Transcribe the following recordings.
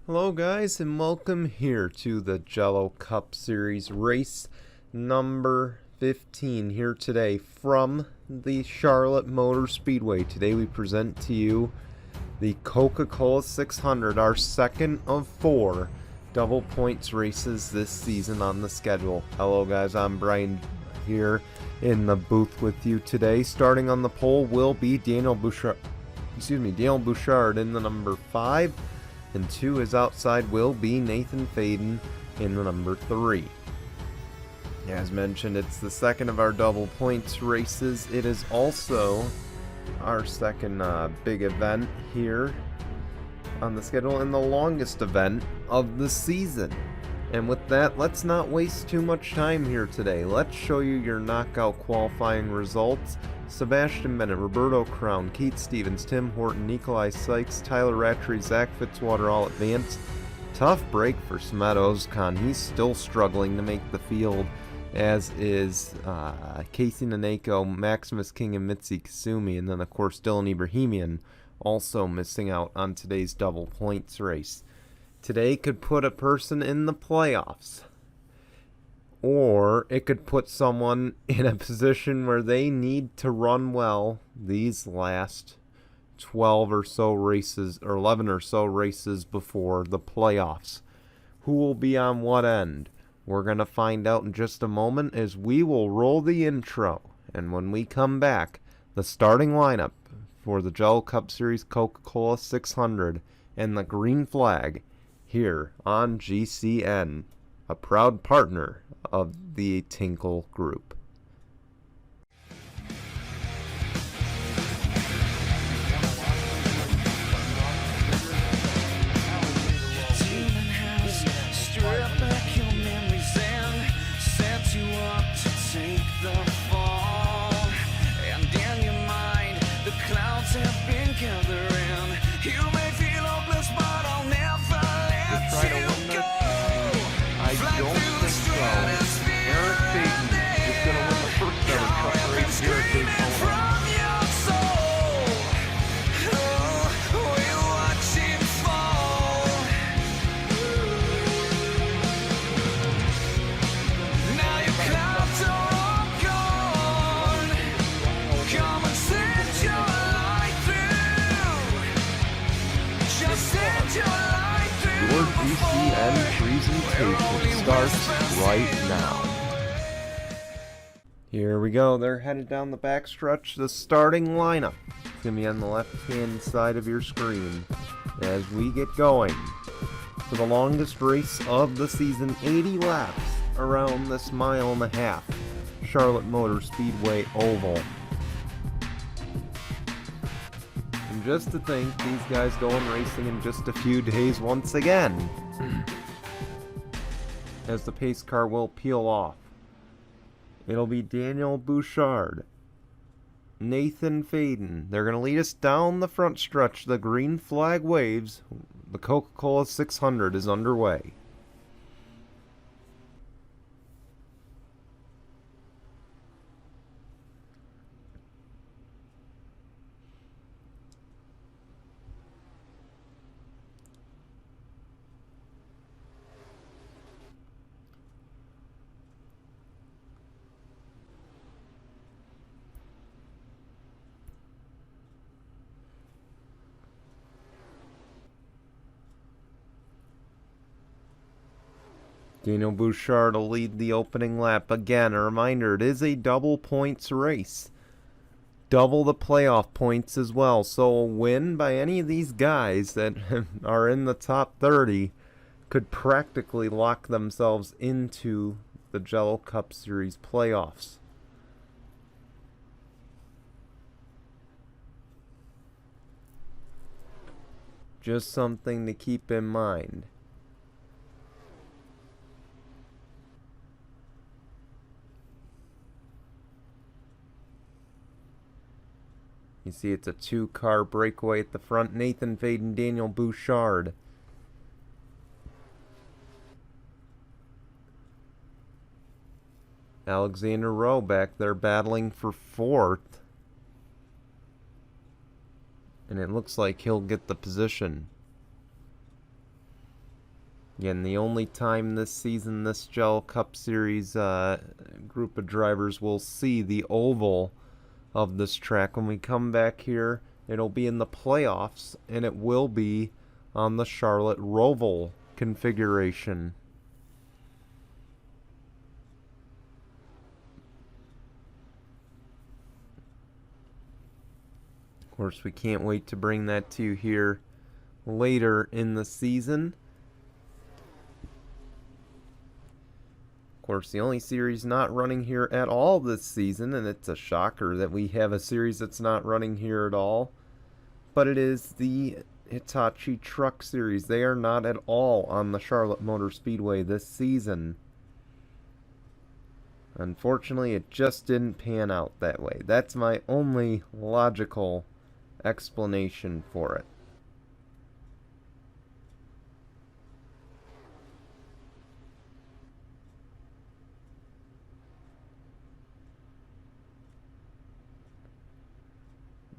Hello guys, and welcome here to the Jello Cup Series race number 15 here today from the Charlotte Motor Speedway. Today we present to you the Coca-Cola 600, our second of 4 double points races this season on the schedule. Hello guys, I'm Brian here in the booth with you today. Starting on the pole will be Daniel Bouchard in the number 5. And 2 is outside will be Nathan Faden in the number 3. As mentioned, it's the second of our double points races. It is also our second big event here on the schedule and the longest event of the season. And with that, let's not waste too much time here today. Let's show you your knockout qualifying results. Sebastian Bennett, Roberto Crown, Keith Stevens, Tim Horton, Nikolai Sykes, Tyler Rattray, Zach Fitzwater all advanced. Tough break for Smedos Khan. He's still struggling to make the field, as is Casey Naneko, Maximus King, and Mitzi Kasumi. And then, of course, Dylan Ibrahimian also missing out on today's double points race. Today could put a person in the playoffs, or it could put someone in a position where they need to run well these last 12 or so races, or 11 or so races before the playoffs. Who will be on what end? We're going to find out in just a moment, as we will roll the intro. And when we come back, the starting lineup for the Jello Cup Series Coca-Cola 600 and the green flag here on GCN, a proud partner of the Tinkle Group. Your GCN presentation starts right now. Here we go. They're headed down the backstretch. The starting lineup is going to be on the left-hand side of your screen as we get going for the longest race of the season, 80 laps around this 1.5 mile, Charlotte Motor Speedway Oval. And just to think, these guys going racing in just a few days once again, as the pace car will peel off. It'll be Daniel Bouchard, Nathan Faden. They're going to lead us down the front stretch. The green flag waves. The Coca-Cola 600 is underway. Daniel Bouchard will lead the opening lap. Again, a reminder, it is a double points race. Double the playoff points as well. So a win by any of these guys that are in the top 30 could practically lock themselves into the Jello Cup Series playoffs. Just something to keep in mind. You see it's a 2-car breakaway at the front. Nathan Faden, Daniel Bouchard. Alexander Rowe back there battling for 4th. And it looks like he'll get the position. Again, the only time this season this Jello Cup Series group of drivers will see the oval of this track. When we come back here, it'll be in the playoffs, and it will be on the Charlotte Roval configuration. Of course, we can't wait to bring that to you here later in the season. Of course, the only series not running here at all this season, and it's a shocker that we have a series that's not running here at all, but it is the Hitachi Truck Series. They are not at all on the Charlotte Motor Speedway this season. Unfortunately, it just didn't pan out that way. That's my only logical explanation for it.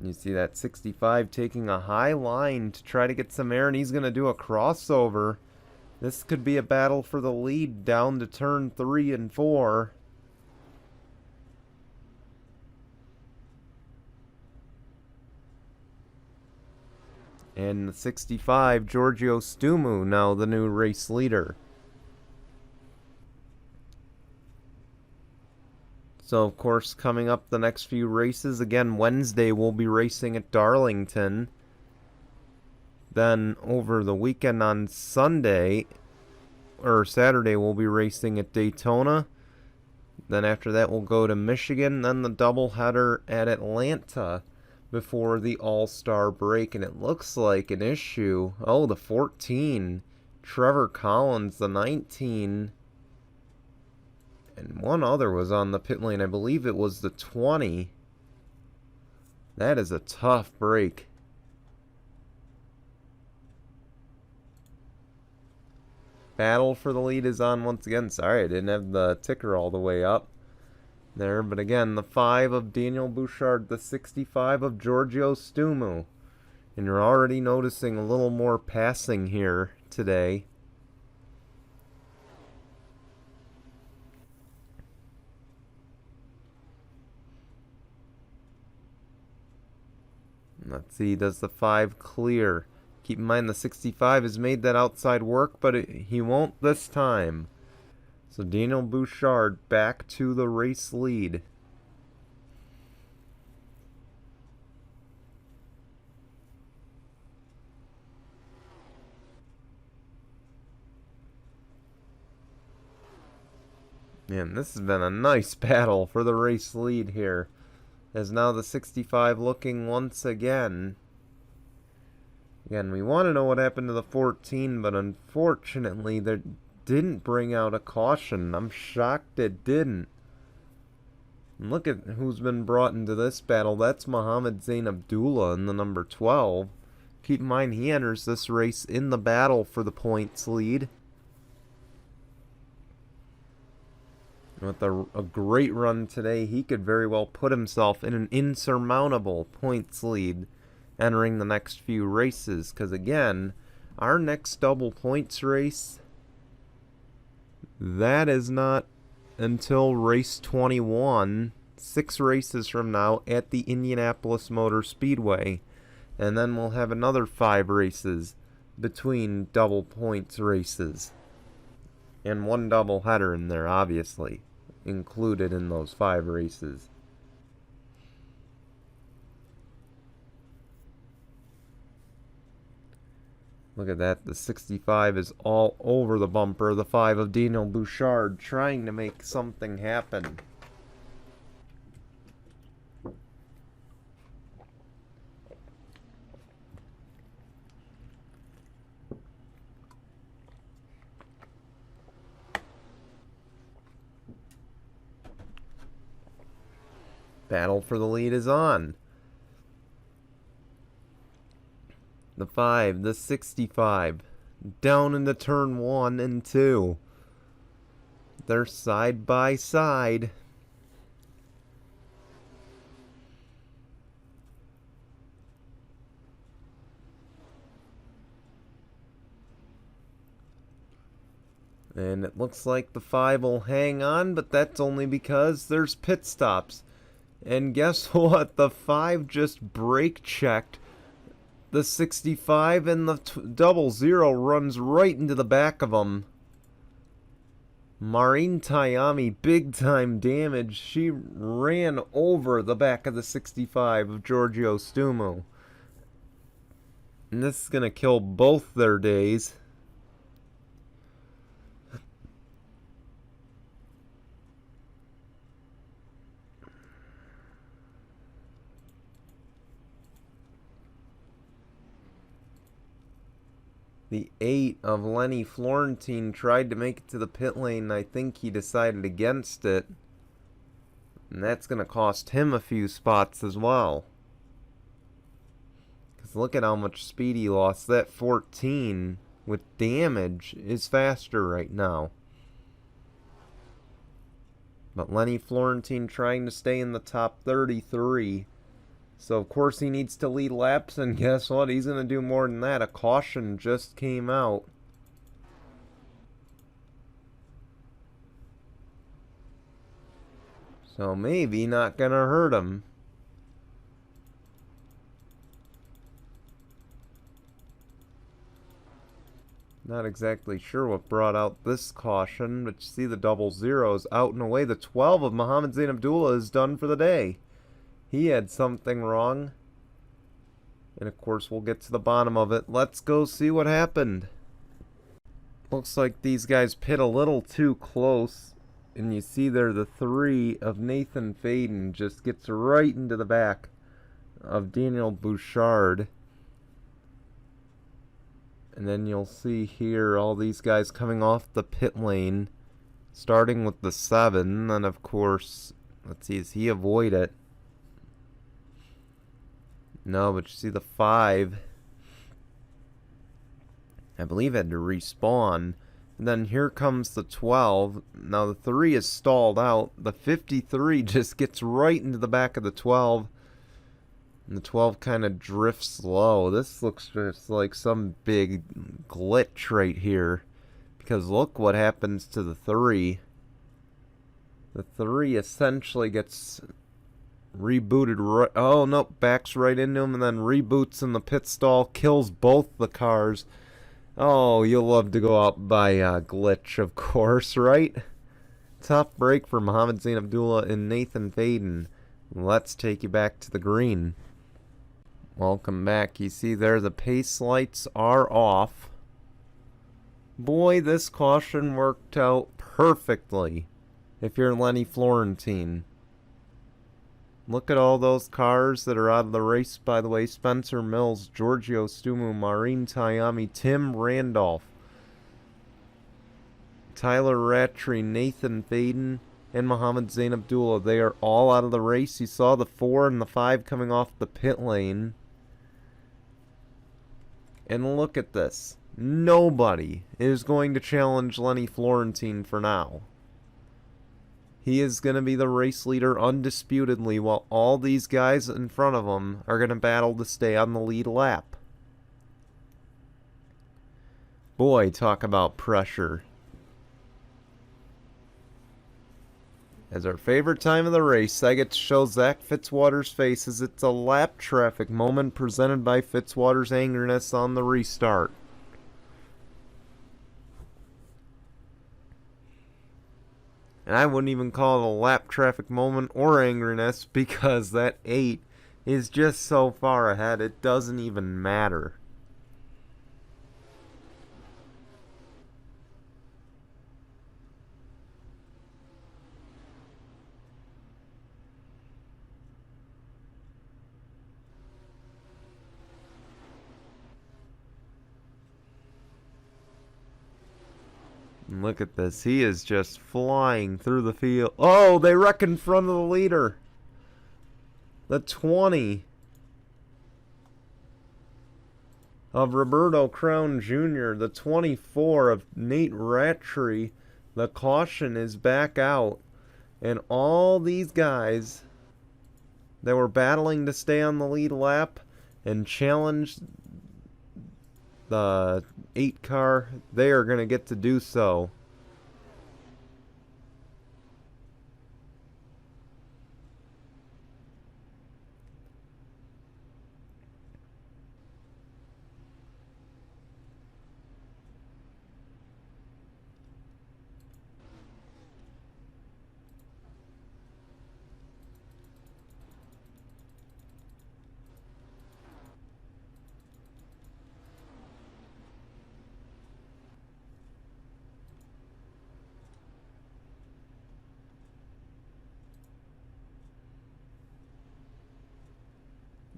You see that 65 taking a high line to try to get some air, and he's going to do a crossover. This could be a battle for the lead down to turn 3 and 4. And the 65, Giorgio Stumu, now the new race leader. So, of course, coming up the next few races, again, Wednesday we'll be racing at Darlington. Then, over the weekend on Saturday, we'll be racing at Daytona. Then after that, we'll go to Michigan. Then the doubleheader at Atlanta before the All-Star break. And it looks like an issue. Oh, the 14. Trevor Collins, the 19. And one other was on the pit lane. I believe it was the 20. That is a tough break. Battle for the lead is on once again. Sorry, I didn't have the ticker all the way up there. But again, the 5 of Daniel Bouchard, the 65 of Giorgio Stumu. And you're already noticing a little more passing here today. Let's see, does the 5 clear? Keep in mind the 65 has made that outside work, but he won't this time. So Daniel Bouchard back to the race lead. Man, this has been a nice battle for the race lead here. As now the 65 looking once again. Again, we want to know what happened to the 14, but unfortunately, they didn't bring out a caution. I'm shocked it didn't. And look at who's been brought into this battle. That's Mohammed Zain Abdullah in the number 12. Keep in mind, he enters this race in the battle for the points lead. With a great run today, he could very well put himself in an insurmountable points lead entering the next few races. Because again, our next double points race, that is not until race 21, 6 races from now at the Indianapolis Motor Speedway. And then we'll have another 5 races between double points races. And one double header in there, obviously, included in those 5 races. Look at that. The 65 is all over the bumper. The 5 of Daniel Bouchard trying to make something happen. Battle for the lead is on. The 5, the 65, down into turn 1 and 2. They're side by side. And it looks like the 5 will hang on, but that's only because there's pit stops. And guess what? The 5 just brake checked the 65, and the 00 runs right into the back of them. Marin Tayami, big time damage. She ran over the back of the 65 of Giorgio Stumu. And this is going to kill both their days. The 8 of Lenny Florentine tried to make it to the pit lane, and I think he decided against it. And that's going to cost him a few spots as well. Because look at how much speed he lost. That 14 with damage is faster right now. But Lenny Florentine trying to stay in the top 33. So, of course, he needs to lead laps, and guess what? He's going to do more than that. A caution just came out. So, maybe not going to hurt him. Not exactly sure what brought out this caution, but you see the 00's out and away. The 12 of Mohammed Zain Abdullah is done for the day. He had something wrong. And of course we'll get to the bottom of it. Let's go see what happened. Looks like these guys pit a little too close. And you see there the 3 of Nathan Faden just gets right into the back of Daniel Bouchard. And then you'll see here all these guys coming off the pit lane. Starting with the 7. And of course, let's see, does he avoid it? No, but you see the 5, I believe, had to respawn. And then here comes the 12. Now the 3 is stalled out. The 53 just gets right into the back of the 12. And the 12 kind of drifts low. This looks just like some big glitch right here. Because look what happens to the 3. The 3 essentially gets rebooted right. Oh no, backs right into him and then reboots in the pit stall, kills both the cars. Oh, you'll love to go out by a glitch, of course, right? Tough break for Mohammed Zain Abdullah and Nathan Faden. Let's take you back to the green. Welcome back. You see there the pace lights are off. Boy, this caution worked out perfectly if you're Lenny Florentine. Look at all those cars that are out of the race, by the way. Spencer Mills, Giorgio Stumu, Marin Tayami, Tim Randolph, Tyler Rattray, Nathan Faden, and Mohammed Zain Abdullah. They are all out of the race. You saw the 4 and the 5 coming off the pit lane. And look at this. Nobody is going to challenge Lenny Florentine for now. He is going to be the race leader undisputedly, while all these guys in front of him are going to battle to stay on the lead lap. Boy, talk about pressure. As our favorite time of the race, I get to show Zach Fitzwater's face as it's a lap traffic moment presented by Fitzwater's angerness on the restart. And I wouldn't even call it a lap traffic moment or angerness because that 8 is just so far ahead it doesn't even matter. Look at this. He is just flying through the field. Oh, they wreck in front of the leader. The 20 of Roberto Crown Jr., the 24 of Nate Rattray. The caution is back out. And all these guys that were battling to stay on the lead lap and challenge the 8 car, they are going to get to do so.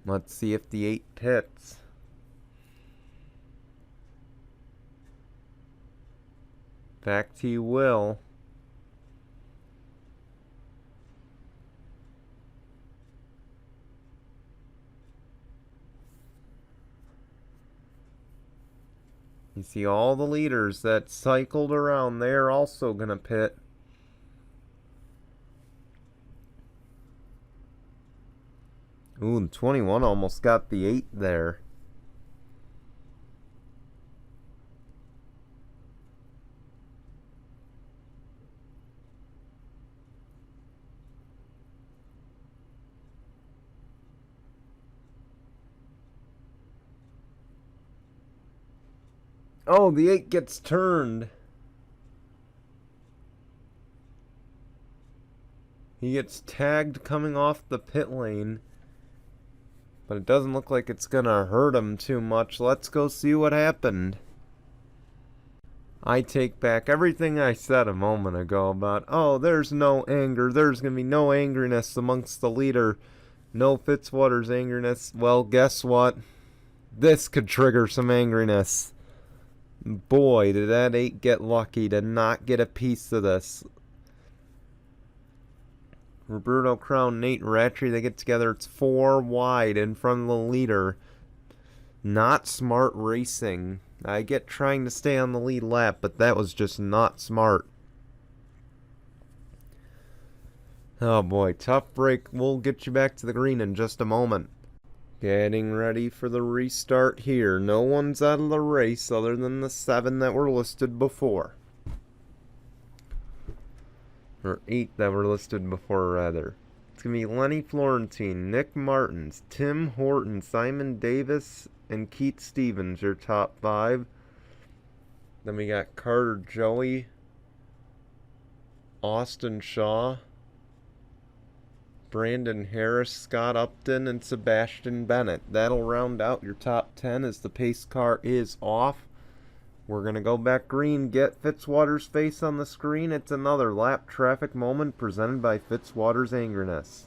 Let's see if the 8 pits. In fact, he will. You see all the leaders that cycled around, they're also going to pit. Ooh, and 21 almost got the 8 there. Oh, the 8 gets turned. He gets tagged coming off the pit lane. But it doesn't look like it's gonna hurt him too much. Let's go see what happened. I take back everything I said a moment ago about, oh, there's no anger. There's gonna be no angriness amongst the leader. No Fitzwater's angriness. Well, guess what? This could trigger some angriness. Boy, did that 8 get lucky to not get a piece of this. Roberto Crown, Nate Rattray, they get together. It's 4 wide in front of the leader. Not smart racing. I get trying to stay on the lead lap, but that was just not smart. Oh boy, tough break. We'll get you back to the green in just a moment. Getting ready for the restart here. No one's out of the race other than the 7 that were listed before. Or 8 that were listed before, rather. It's going to be Lenny Florentine, Nick Martins, Tim Horton, Simon Davis, and Keith Stevens, your top 5. Then we got Carter Joey, Austin Shaw, Brandon Harris, Scott Upton, and Sebastian Bennett. That'll round out your top 10 as the pace car is off. We're going to go back green, get Fitzwater's face on the screen. It's another lap traffic moment presented by Fitzwater's Angerness.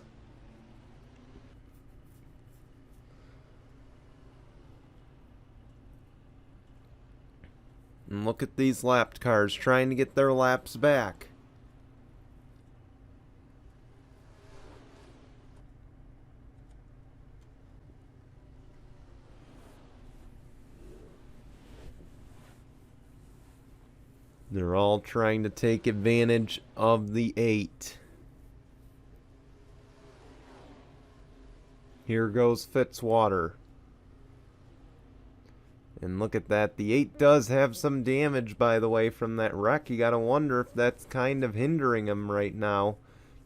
And look at these lapped cars trying to get their laps back. They're all trying to take advantage of the 8. Here goes Fitzwater. And look at that. The 8 does have some damage, by the way, from that wreck. You gotta wonder if that's kind of hindering him right now.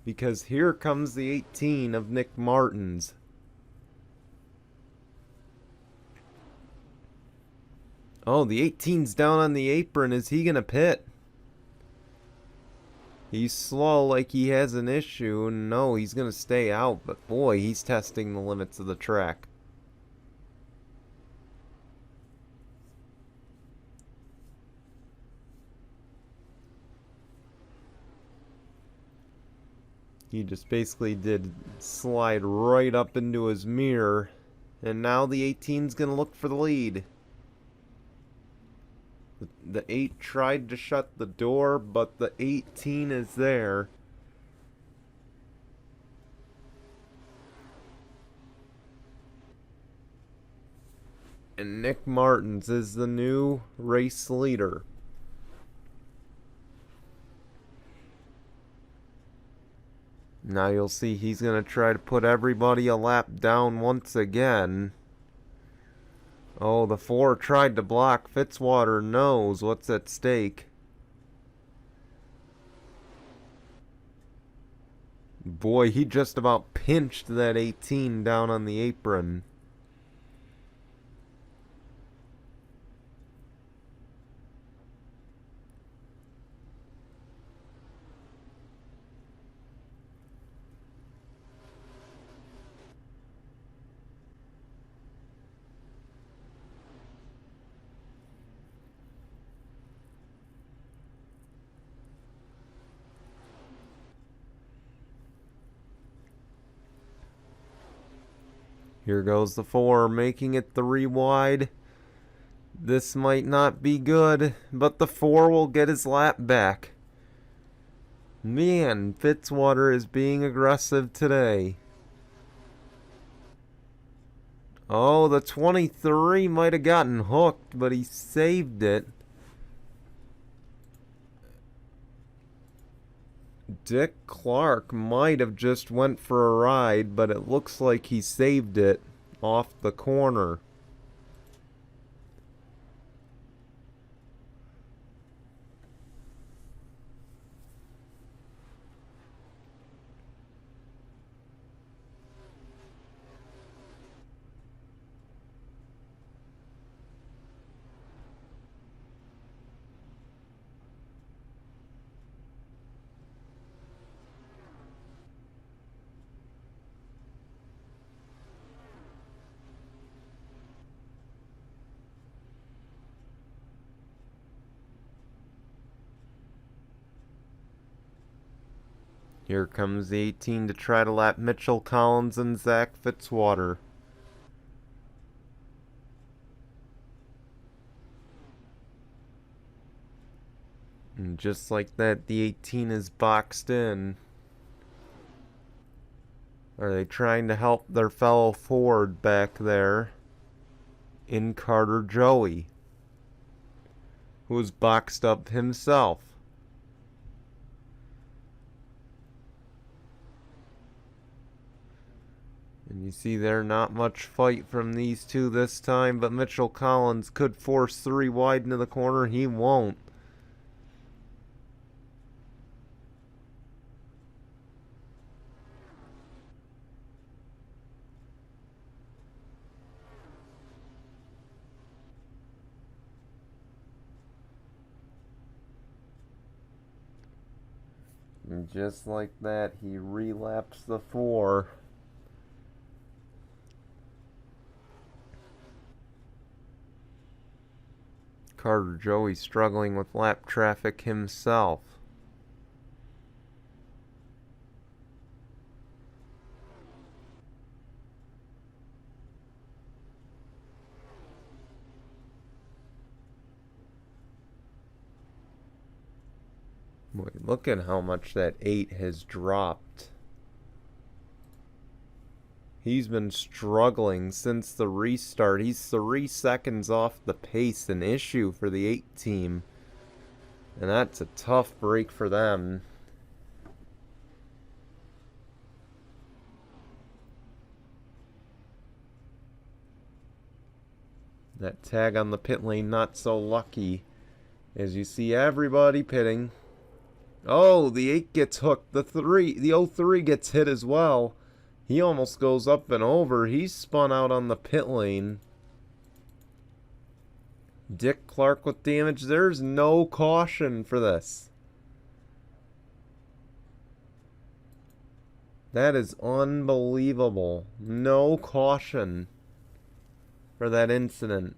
Because here comes the 18 of Nick Martins. Oh, the 18's down on the apron. Is he gonna pit? He's slow like he has an issue. No, he's gonna stay out. But boy, he's testing the limits of the track. He just basically did slide right up into his mirror. And now the 18's gonna look for the lead. The 8 tried to shut the door, but the 18 is there. And Nick Martins is the new race leader. Now you'll see he's going to try to put everybody a lap down once again. Oh, the 4 tried to block. Fitzwater knows what's at stake. Boy, he just about pinched that 18 down on the apron. Here goes the 4, making it 3 wide. This might not be good, but the 4 will get his lap back. Man, Fitzwater is being aggressive today. Oh, the 23 might have gotten hooked, but he saved it. Dick Clark might have just went for a ride, but it looks like he saved it off the corner. Here comes the 18 to try to lap Mitchell Collins and Zach Fitzwater. And just like that, the 18 is boxed in. Are they trying to help their fellow Ford back there? In Carter Joey, who was boxed up himself. And you see there, not much fight from these two this time, but Mitchell Collins could force 3 wide into the corner. He won't. And just like that, he relapsed the 4. Carter Joey struggling with lap traffic himself. Boy, look at how much that 8 has dropped. He's been struggling since the restart. He's 3 seconds off the pace, an issue for the 8 team. And that's a tough break for them. That tag on the pit lane, not so lucky. As you see everybody pitting. Oh, the 8 gets hooked. The 03 gets hit as well. He almost goes up and over. He's spun out on the pit lane. Dick Clark with damage. There's no caution for this. That is unbelievable. No caution for that incident.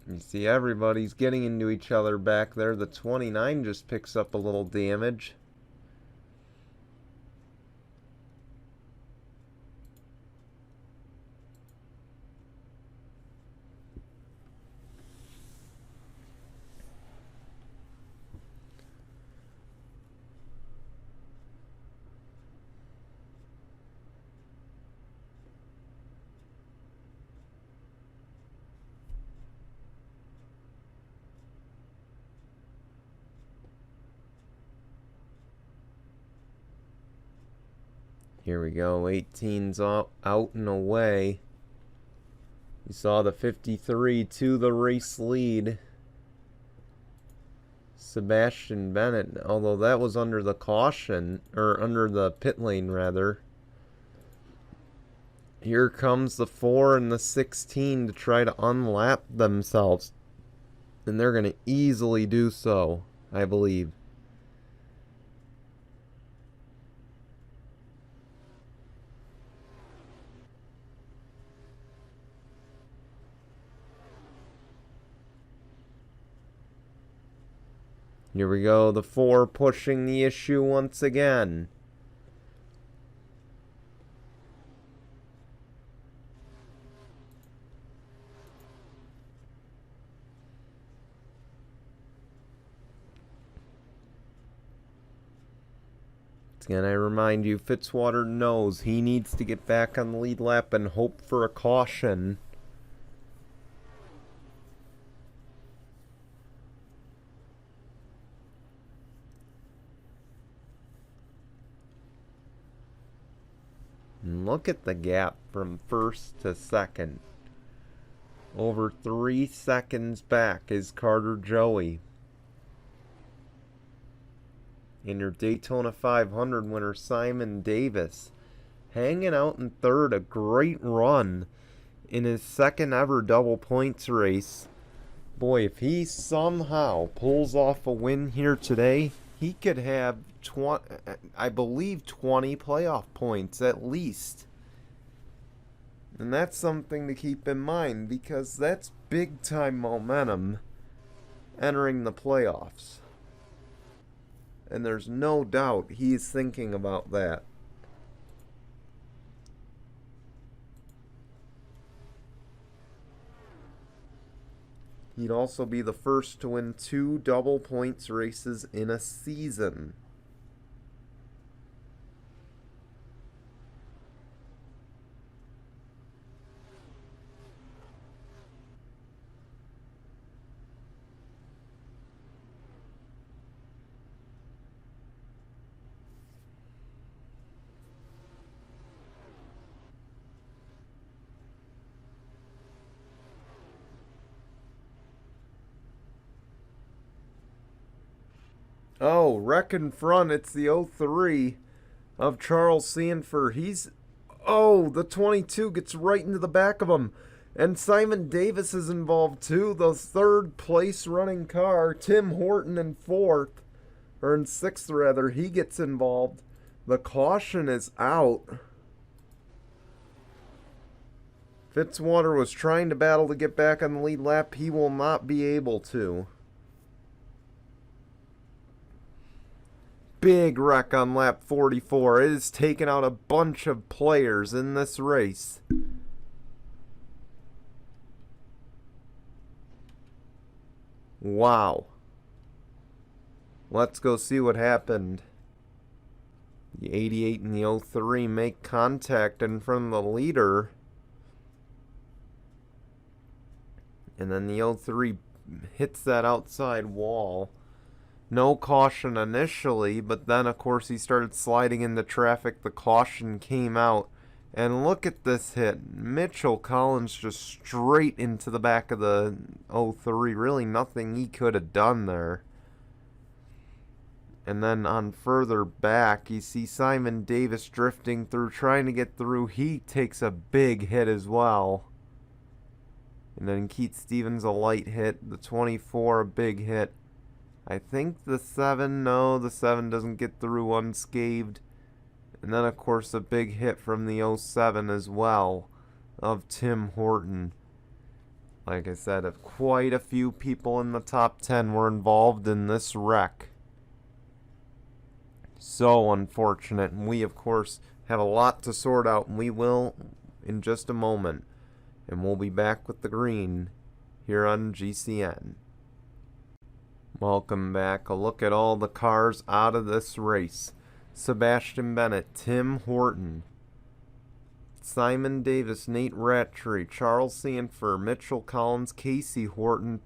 You see everybody's getting into each other back there. The 29 just picks up a little damage. Here we go, 18's out and away. You saw the 53 to the race lead. Sebastian Bennett, although that was under the caution, or under the pit lane rather. Here comes the 4 and the 16 to try to unlap themselves. And they're going to easily do so, I believe. Here we go, the 4 pushing the issue once again. Again, I remind you, Fitzwater knows he needs to get back on the lead lap and hope for a caution. And look at the gap from first to second. Over 3 seconds back is Carter Joey. And your Daytona 500 winner, Simon Davis, hanging out in third. A great run in his second ever double points race. Boy, if he somehow pulls off a win here today, he could have, I believe, 20 playoff points at least. And that's something to keep in mind, because that's big time momentum entering the playoffs. And there's no doubt he's thinking about that. He'd also be the first to win 2 double points races in a season. Oh, wreck in front. It's the 03 of Charles Sanford. Oh, the 22 gets right into the back of him. And Simon Davis is involved too. The third place running car, Tim Horton in fourth, or in sixth rather, he gets involved. The caution is out. Fitzwater was trying to battle to get back on the lead lap. He will not be able to. Big wreck on lap 44. It has taken out a bunch of players in this race. Wow. Let's go see what happened. The 88 and the 03 make contact in front of the leader. And then the 03 hits that outside wall. No caution initially, but then of course he started sliding into traffic. The caution came out. And look at this hit. Mitchell Collins just straight into the back of the 03. Really nothing he could have done there. And then on further back, you see Simon Davis drifting through, trying to get through. He takes a big hit as well. And then Keith Stevens a light hit. The 24 a big hit. I think the 7, no, the 7 doesn't get through unscathed. And then, of course, a big hit from the 07 as well of Tim Horton. Like I said, quite a few people in the top 10 were involved in this wreck. So unfortunate. And we, of course, have a lot to sort out, and we will in just a moment. And we'll be back with the green here on GCN. Welcome back. A look at all the cars out of this race. Sebastian Bennett, Tim Horton, Simon Davis, Nate Rattray, Charles Sanford, Mitchell Collins, Casey Horton,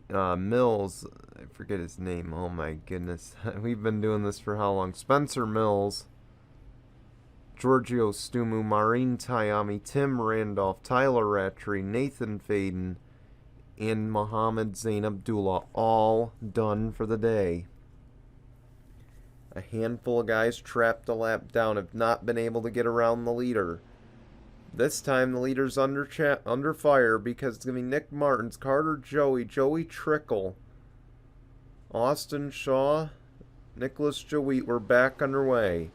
Mills, I forget his name, oh my goodness, we've been doing this for how long, Spencer Mills, Giorgio Stumu, Maureen Tayami, Tim Randolph, Tyler Rattray, Nathan Faden, and Mohammed Zain Abdullah, all done for the day. A handful of guys trapped a lap down have not been able to get around the leader. This time the leader's under fire because it's going to be Nick Martins, Carter Joey, Joey Trickle, Austin Shaw, Nicholas Jowett. We're back underway.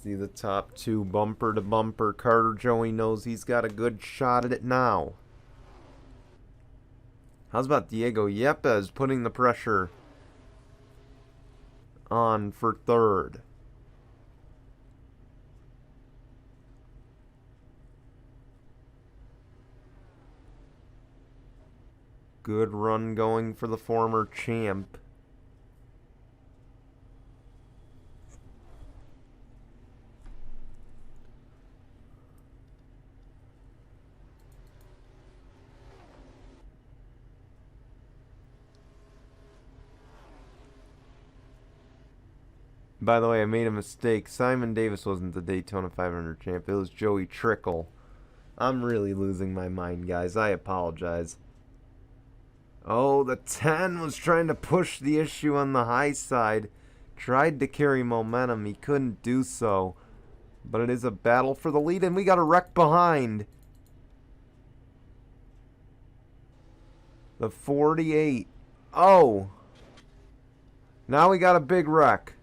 See the top two bumper to bumper. Carter Joey knows he's got a good shot at it now. How's about Diego Yepes putting the pressure on for third? Good run going for the former champ. By the way, I made a mistake. Simon Davis wasn't the Daytona 500 champ. It was Joey Trickle. I'm really losing my mind, guys. I apologize. Oh, the 10 was trying to push the issue on the high side. Tried to carry momentum. He couldn't do so. But it is a battle for the lead, and we got a wreck behind. The 48. Oh. Now we got a big wreck.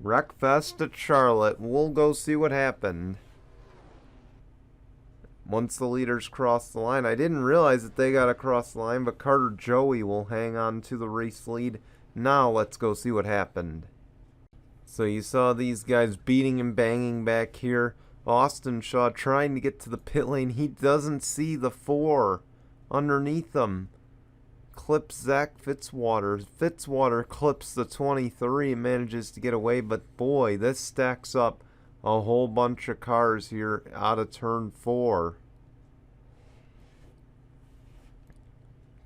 Wreckfest at Charlotte. We'll go see what happened. Once the leaders cross the line. I didn't realize that they got across the line, but Carter Joey will hang on to the race lead. Now let's go see what happened. So you saw these guys beating and banging back here. Austin Shaw trying to get to the pit lane. He doesn't see the 4 underneath him. Clips Zach Fitzwater. Fitzwater clips the 23 and manages to get away, but boy, this stacks up a whole bunch of cars here out of turn 4.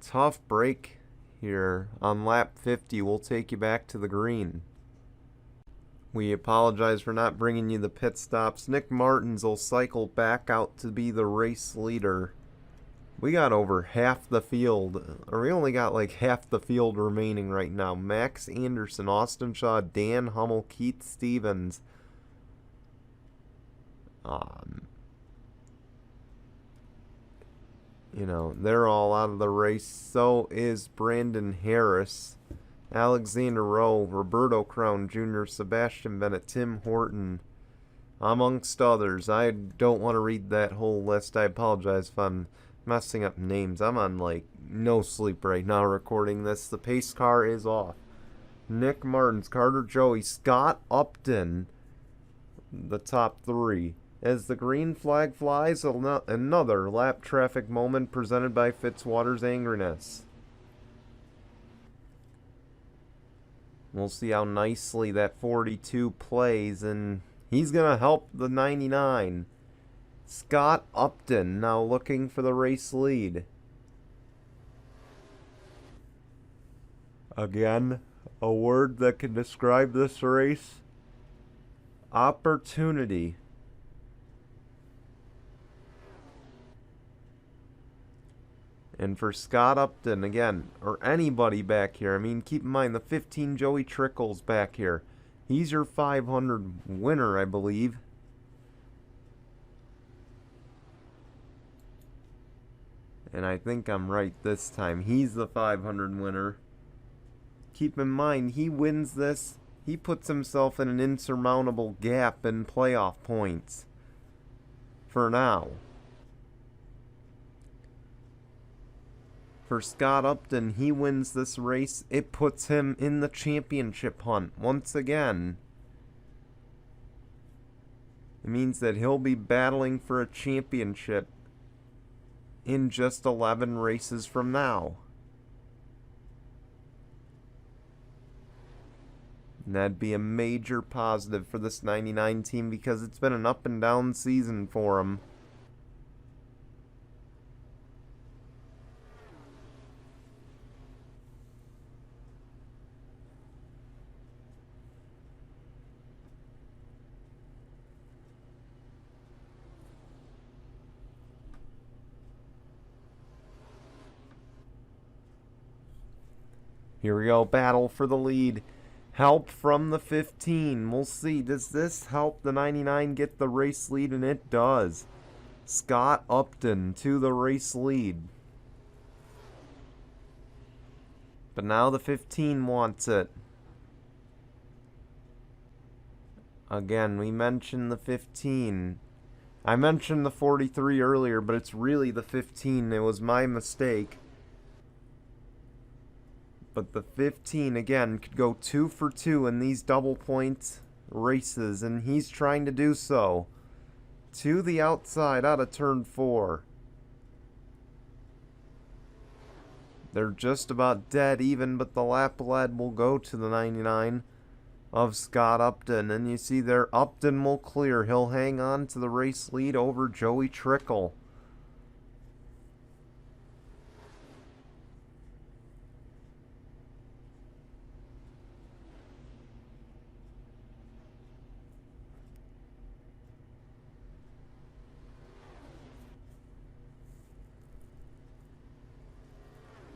Tough break here on lap 50. We'll take you back to the green. We apologize for not bringing you the pit stops. Nick Martins will cycle back out to be the race leader. We got over half the field, or we only got like half the field remaining right now. Max Anderson, Austin Shaw, Dan Hummel, Keith Stevens. You know, they're all out of the race. So is Brandon Harris, Alexander Rowe, Roberto Crown Jr., Sebastian Bennett, Tim Horton, amongst others. I don't want to read that whole list. I apologize if I'm messing up names. I'm on like no sleep right now recording this. The pace car is off. Nick Martins, Carter Joey, Scott Upton, the top 3. As the green flag flies, another lap traffic moment presented by Fitzwater's angriness. We'll see how nicely that 42 plays, and he's going to help the 99. Scott Upton now looking for the race lead. Again, a word that can describe this race: opportunity. And for Scott Upton, again, or anybody back here, I mean, keep in mind the 15 Joey Trickles back here. He's your 500 winner, I believe. And I think I'm right this time. He's the 500 winner. Keep in mind, he wins this, he puts himself in an insurmountable gap in playoff points. For now. For Scott Upton, he wins this race. It puts him in the championship hunt once again. It means that he'll be battling for a championship in just 11 races from now. And that'd be a major positive for this 99 team because it's been an up and down season for them. Here we go, battle for the lead. Help from the 15. We'll see. Does this help the 99 get the race lead? And it does. Scott Upton to the race lead. But now the 15 wants it. Again, we mentioned the 15. I mentioned the 43 earlier, but it's really the 15. It was my mistake. But the 15, again, could go 2 for 2 in these double point races, and he's trying to do so. To the outside out of turn 4. They're just about dead even, but the lap lead will go to the 99 of Scott Upton. And you see there, Upton will clear. He'll hang on to the race lead over Joey Trickle.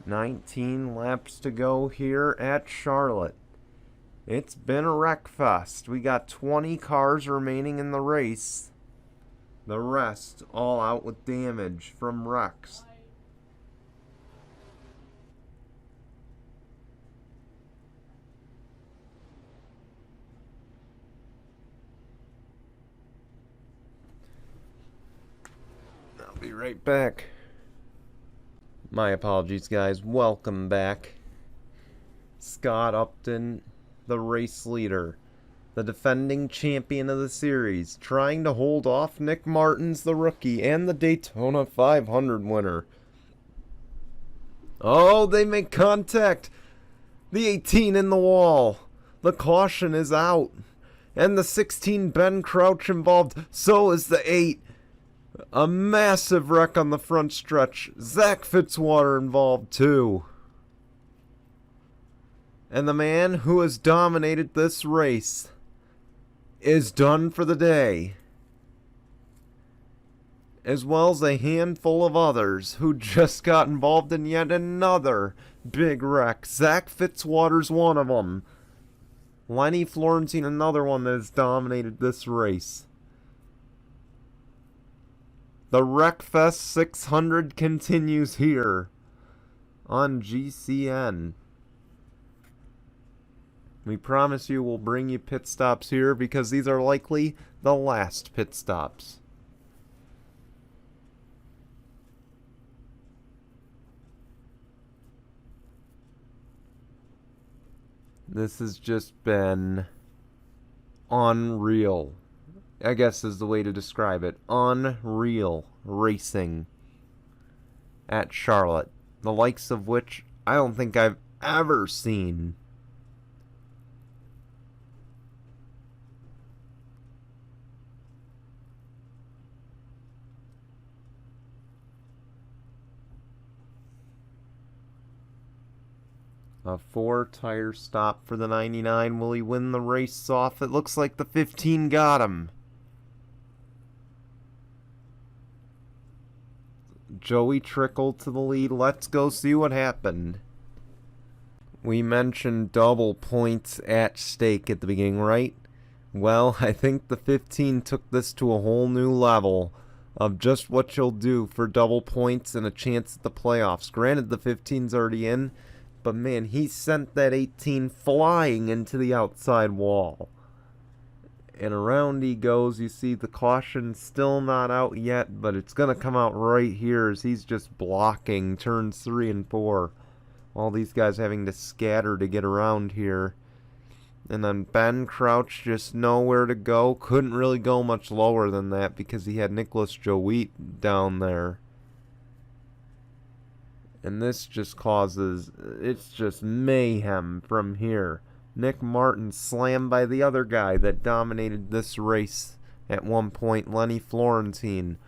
$19 laps to go here at Charlotte. It's been a wreck fest. We got 20 cars remaining in the race. The rest all out with damage from wrecks. I'll be right back. My apologies, guys. Welcome back. Scott Upton, the race leader, the defending champion of the series, trying to hold off Nick Martins, the rookie, and the Daytona 500 winner. Oh, they make contact. The 18 in the wall. The caution is out. And the 16, Ben Crouch, involved. So is the 8. A massive wreck on the front stretch. Zach Fitzwater involved too. And the man who has dominated this race is done for the day. As well as a handful of others who just got involved in yet another big wreck. Zach Fitzwater's one of them. Lenny Florentine, another one that has dominated this race. The Wreckfest 600 continues here on GCN. We promise you we'll bring you pit stops here because these are likely the last pit stops. This has just been unreal. I guess is the way to describe it. Unreal racing at Charlotte. The likes of which I don't think I've ever seen. A 4-tire stop for the 99. Will he win the race off? It looks like the 15 got him. Joey Trickle to the lead. Let's go see what happened. We mentioned double points at stake at the beginning, right? Well, I think the 15 took this to a whole new level of just what you'll do for double points and a chance at the playoffs. Granted, the 15's already in, but man, he sent that 18 flying into the outside wall. And around he goes. You see the caution still not out yet, but it's going to come out right here as he's just blocking turns 3 and 4. All these guys having to scatter to get around here. And then Ben Crouch just nowhere to go. Couldn't really go much lower than that because he had Nicholas Jowitt down there. And this just causes, it's just mayhem from here. Nick Martin slammed by the other guy that dominated this race at one point, Lenny Florentine.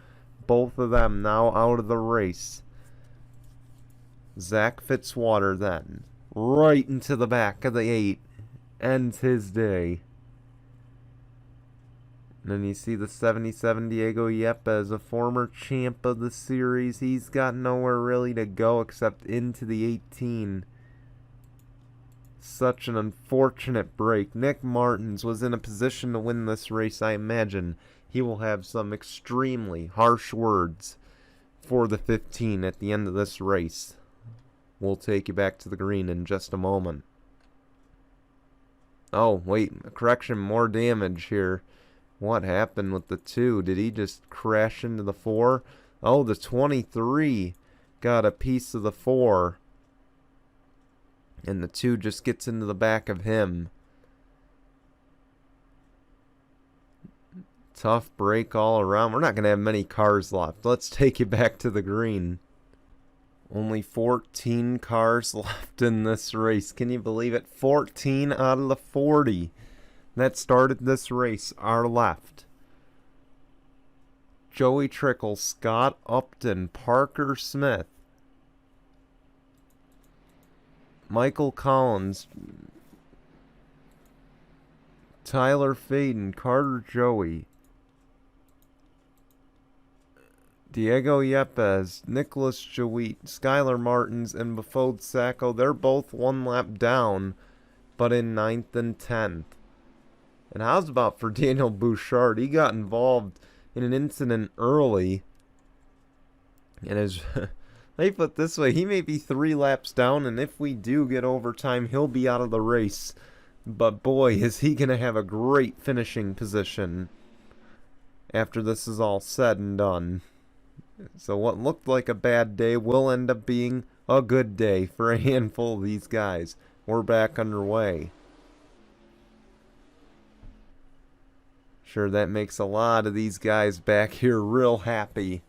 Both of them now out of the race. Zach Fitzwater then, right into the back of the 8, ends his day. And then you see the 77 Diego Yepes, a former champ of the series. He's got nowhere really to go except into the 18. Such an unfortunate break. Nick Martins was in a position to win this race. I imagine he will have some extremely harsh words for the 15 at the end of this race. We'll take you back to the green in just a moment. Oh, wait, a correction, more damage here. What happened with the 2? Did he just crash into the 4? Oh, the 23 got a piece of the 4. And the 2 just gets into the back of him. Tough break all around. We're not going to have many cars left. Let's take you back to the green. Only 14 cars left in this race. Can you believe it? 14 out of the 40 that started this race are left. Joey Trickle, Scott Upton, Parker Smith, Michael Collins, Tyler Faden, Carter Joey, Diego Yepes, Nicholas Jawit, Skylar Martins, and Bafode Sacco. They're both one lap down, but in 9th and 10th. And how's about for Daniel Bouchard? He got involved in an incident early. And as they put it this way, he may be 3 laps down, and if we do get overtime, he'll be out of the race. But boy, is he going to have a great finishing position after this is all said and done. So what looked like a bad day will end up being a good day for a handful of these guys. We're back underway. Sure, that makes a lot of these guys back here real happy,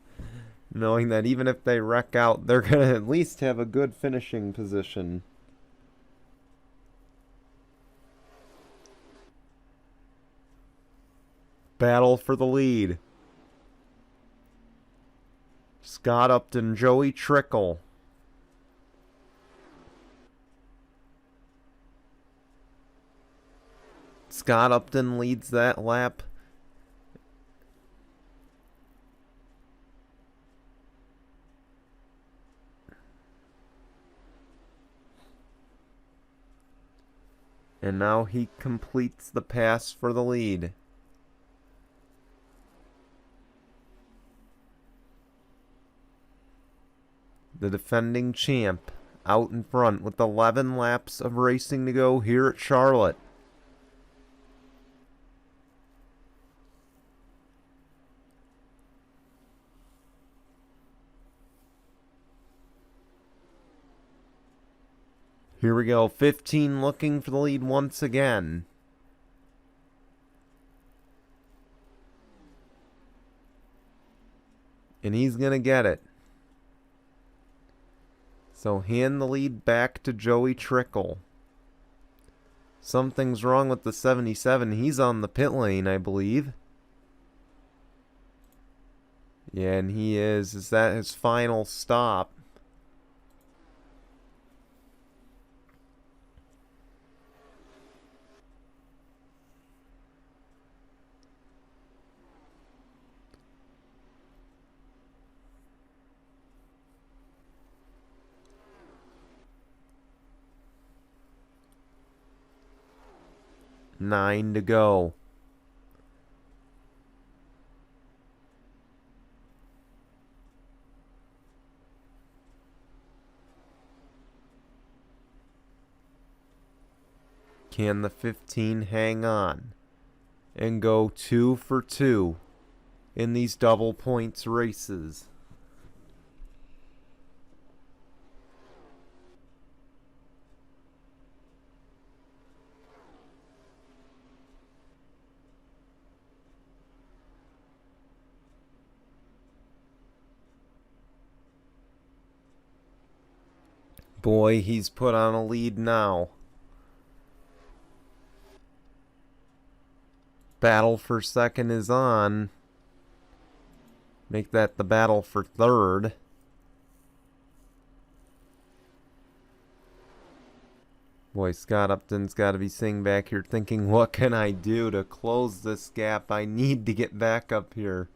knowing that even if they wreck out, they're going to at least have a good finishing position. Battle for the lead. Scott Upton, Joey Trickle. Scott Upton leads that lap. And now he completes the pass for the lead. The defending champ out in front with 11 laps of racing to go here at Charlotte. Here we go, 15 looking for the lead once again. And he's going to get it. So hand the lead back to Joey Trickle. Something's wrong with the 77. He's on the pit lane, I believe. Yeah, and he is. Is that his final stop? Nine to go. Can the 15 hang on and go 2 for 2 in these double points races? Boy, he's put on a lead now. Battle for second is on. Make that the battle for third. Boy, Scott Upton's got to be sitting back here thinking, what can I do to close this gap? I need to get back up here.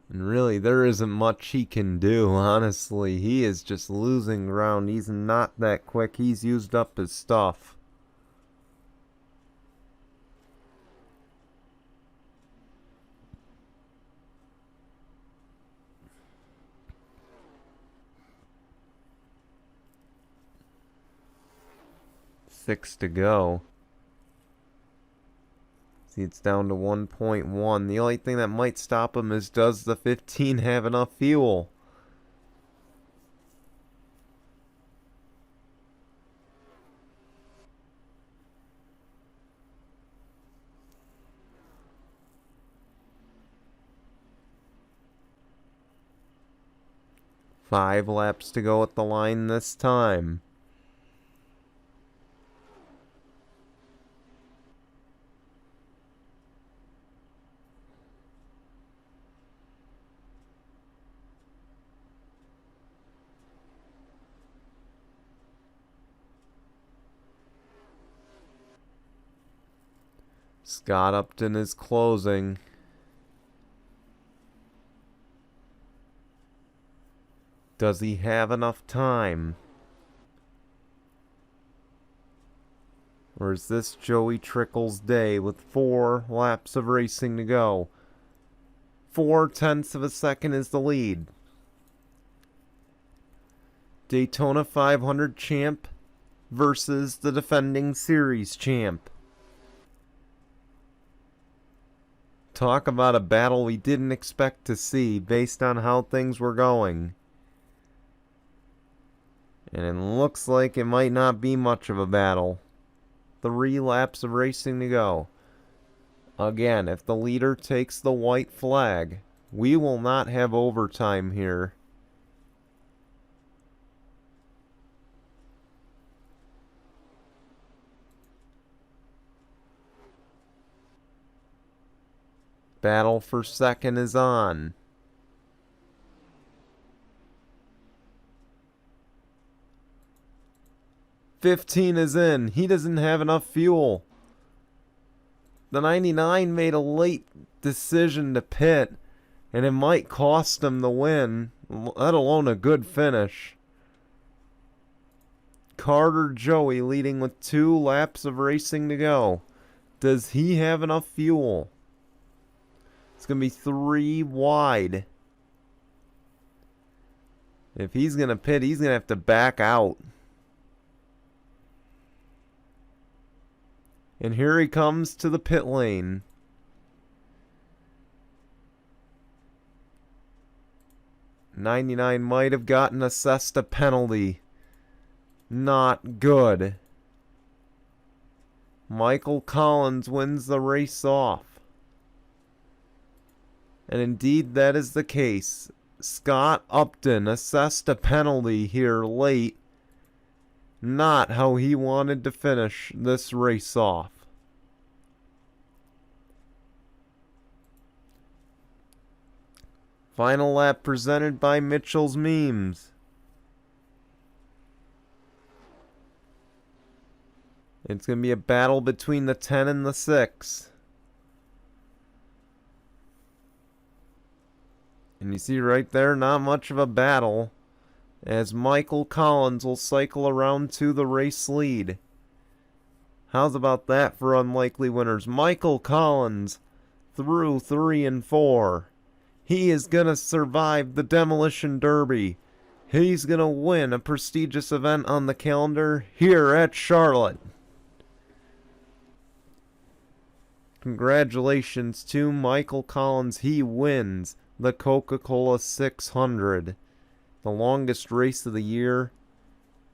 And really, there isn't much he can do, honestly. He is just losing ground. He's not that quick. He's used up his stuff. Six to go. See, it's down to 1.1. The only thing that might stop him is, does the 15 have enough fuel? Five laps to go at the line this time. Scott Upton is closing. Does he have enough time? Or is this Joey Trickle's day with 4 laps of racing to go? 0.4 of a second is the lead. Daytona 500 champ versus the defending series champ. Talk about a battle we didn't expect to see based on how things were going. And it looks like it might not be much of a battle. 3 laps of racing to go. Again, if the leader takes the white flag, we will not have overtime here. Battle for second is on. $15 is in. He doesn't have enough fuel. The 99 made a late decision to pit, and it might cost him the win, let alone a good finish. Carter Joey leading with 2 laps of racing to go. Does he have enough fuel? It's going to be 3 wide. If he's going to pit, he's going to have to back out. And here he comes to the pit lane. '99 might have gotten assessed a penalty. Not good. Michael Collins wins the race off. And indeed that is the case. Scott Upton assessed a penalty here late. Not how he wanted to finish this race off. Final lap presented by Mitchell's Memes. It's going to be a battle between the 10 and the 6. And you see right there, not much of a battle, as Michael Collins will cycle around to the race lead. How's about that for unlikely winners? Michael Collins through 3 and 4. He is going to survive the Demolition Derby. He's going to win a prestigious event on the calendar here at Charlotte. Congratulations to Michael Collins. He wins the Coca-Cola 600. The longest race of the year,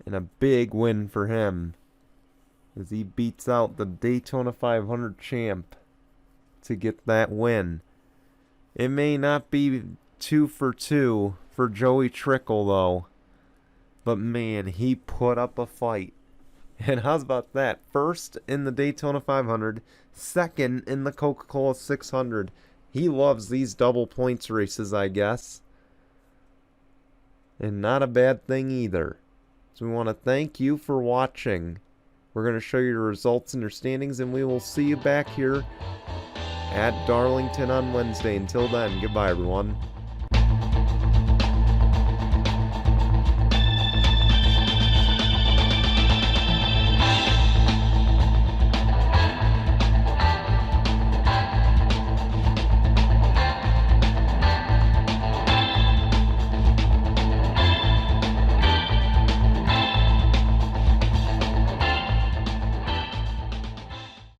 and a big win for him as he beats out the Daytona 500 champ to get that win. It may not be 2 for 2 for Joey Trickle though, but man, he put up a fight. And how's about that? First in the Daytona 500, second in the Coca-Cola 600. He loves these double points races, I guess. And not a bad thing either. So we want to thank you for watching. We're going to show you your results and your standings, and we will see you back here at Darlington on Wednesday. Until then, goodbye everyone.